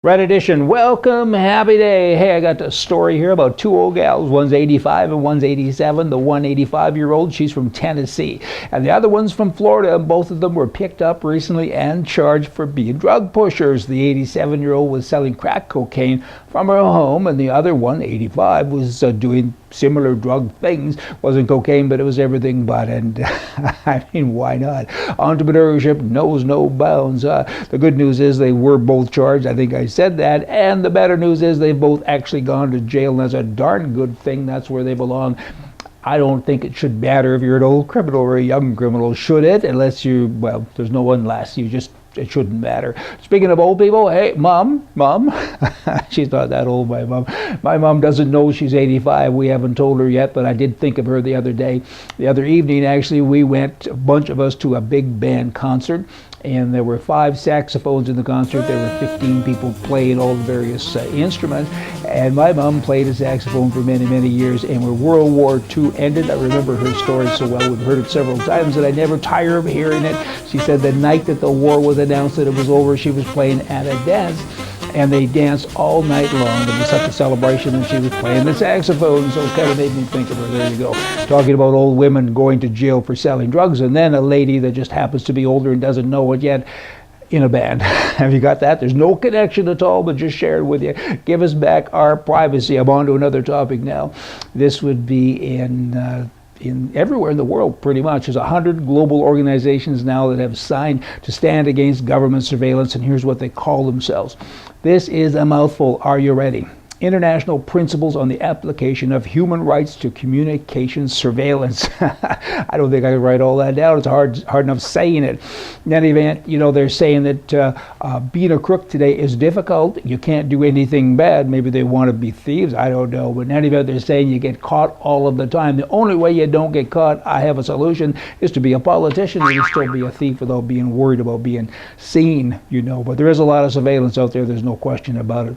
Red Edition, welcome, happy day. Hey, I got a story here about two old gals. One's 85 and one's 87. The 185-year-old, she's from Tennessee. And the other one's from Florida, and both of them were picked up recently and charged for being drug pushers. The 87-year-old was selling crack cocaine from her home, and the other one, 85, was doing similar drug things. Wasn't cocaine, but it was everything but. And I mean, why not? Entrepreneurship knows no bounds. The good news is they were both charged. I think I said that. And the better news is they've both actually gone to jail, and that's a darn good thing. That's where they belong. I don't think it should matter if you're an old criminal or a young criminal, should it? Unless you, well, there's no unless. It shouldn't matter. Speaking of old people, hey, Mom, she's not that old, my mom. My mom doesn't know she's 85. We haven't told her yet, but I did think of her the other day. The other evening, actually, we went, a bunch of us, to a big band concert, and there were 5 saxophones in the concert. There were 15 people playing all the various instruments, and my mom played a saxophone for many, many years, and when World War II ended, I remember her story so well. We've heard it several times, and I never tire of hearing it. She said the night that the war was announced that it was over, she was playing at a dance, and they danced all night long. It was such a celebration, and she was playing the saxophone, so it kind of made me think of her. There you go. Talking about old women going to jail for selling drugs, and then a lady that just happens to be older and doesn't know it yet in a band. Have you got that? There's no connection at all, but just share it with you. Give us back our privacy. I'm on to another topic now. This would be in everywhere in the world, pretty much. There's 100 global organizations now that have signed to stand against government surveillance, and here's what they call themselves. This is a mouthful. Are you ready? International Principles on the Application of Human Rights to Communication Surveillance. I don't think I can write all that down. It's hard enough saying it. In any event, you know, they're saying that being a crook today is difficult. You can't do anything bad. Maybe they want to be thieves. I don't know. But in any event, they're saying you get caught all of the time. The only way you don't get caught, I have a solution, is to be a politician. You can still be a thief without being worried about being seen, you know. But there is a lot of surveillance out there. There's no question about it.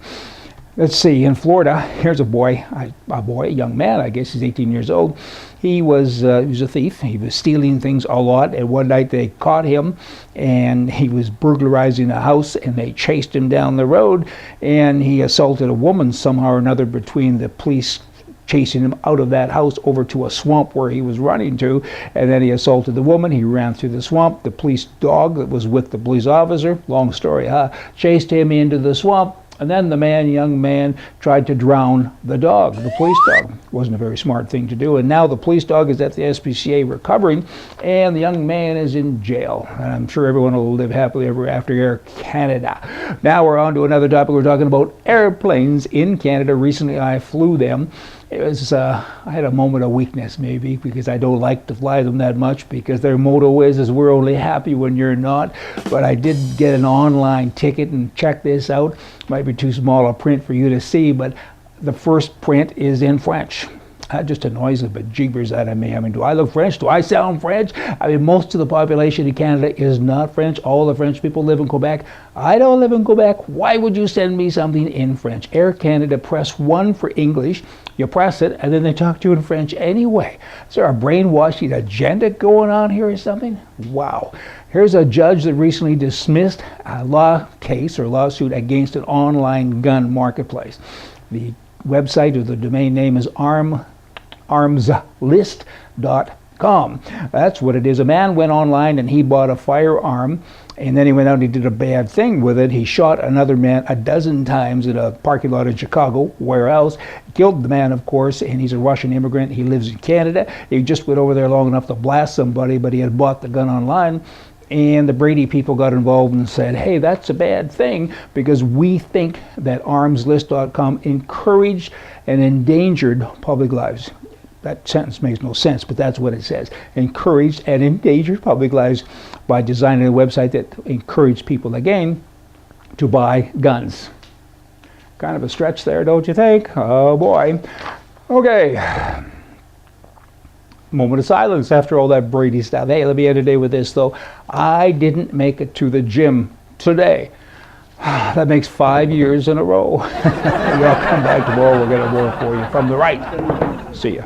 Let's see, in Florida, here's a young man, I guess he's 18 years old. He was a thief. He was stealing things a lot, and one night they caught him, and he was burglarizing a house, and they chased him down the road, and he assaulted a woman somehow or another, between the police chasing him out of that house over to a swamp where he was running to, and then he assaulted the woman. He ran through the swamp. The police dog that was with the police officer, long story, chased him into the swamp. And then the young man, tried to drown the dog, the police dog. Wasn't a very smart thing to do. And now the police dog is at the SPCA recovering, and the young man is in jail. And I'm sure everyone will live happily ever after. Air Canada. Now we're on to another topic. We're talking about airplanes in Canada. Recently I flew them. It was, I had a moment of weakness maybe, because I don't like to fly them that much, because their motto is we're only happy when you're not. But I did get an online ticket, and check this out. Might be too small a print for you to see, but the first print is in French. That just annoys the bejeebers out of me. I mean, do I look French? Do I sound French? I mean, most of the population in Canada is not French. All the French people live in Quebec. I don't live in Quebec. Why would you send me something in French? Air Canada, press 1 for English. You press it, and then they talk to you in French anyway. Is there a brainwashing agenda going on here or something? Wow. Here's a judge that recently dismissed a lawsuit against an online gun marketplace. The website, or the domain name, is Armslist.com. That's what it is. A man went online and he bought a firearm, and then he went out and he did a bad thing with it. He shot another man 12 times in a parking lot in Chicago. Where else? Killed the man, of course, and he's a Russian immigrant. He lives in Canada. He just went over there long enough to blast somebody, but he had bought the gun online. And the Brady people got involved and said, hey, that's a bad thing, because we think that Armslist.com encouraged and endangered public lives. That sentence makes no sense, but that's what it says. Encouraged and endangered public lives by designing a website that encouraged people, again, to buy guns. Kind of a stretch there, don't you think? Oh, boy. Okay. Moment of silence after all that Brady stuff. Hey, let me end the day with this, though. I didn't make it to the gym today. That makes 5 years in a row. Y'all come back tomorrow. We'll get more for you from the right. See ya.